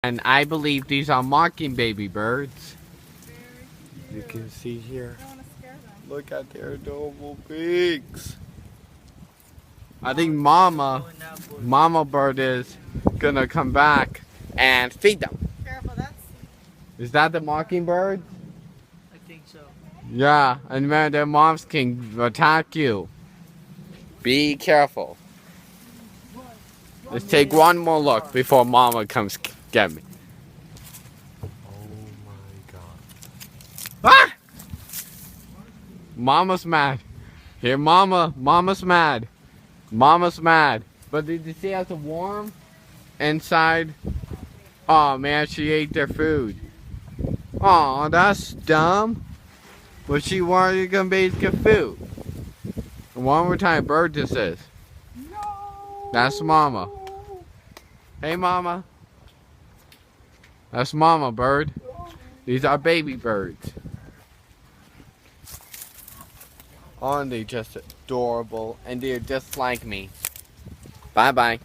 And I believe these are mocking baby birds. You can see here. Look at their adorable beaks. I think mama bird is gonna come back and feed them. Careful, that's... Is that the mockingbird? I think so. Yeah, and man, their moms can attack you. Be careful. Let's take one more look before mama comes get me. Oh my god. Ah! Mama's mad. Here, mama's mad. Mama's mad. But did you see how it's warm inside? Oh man, she ate their food. Oh, that's dumb. But she wanted you gonna be get food. One more time, bird this is. No! That's mama. Hey mama. That's mama bird. These are baby birds. Aren't they just adorable? And they're just like me. Bye bye.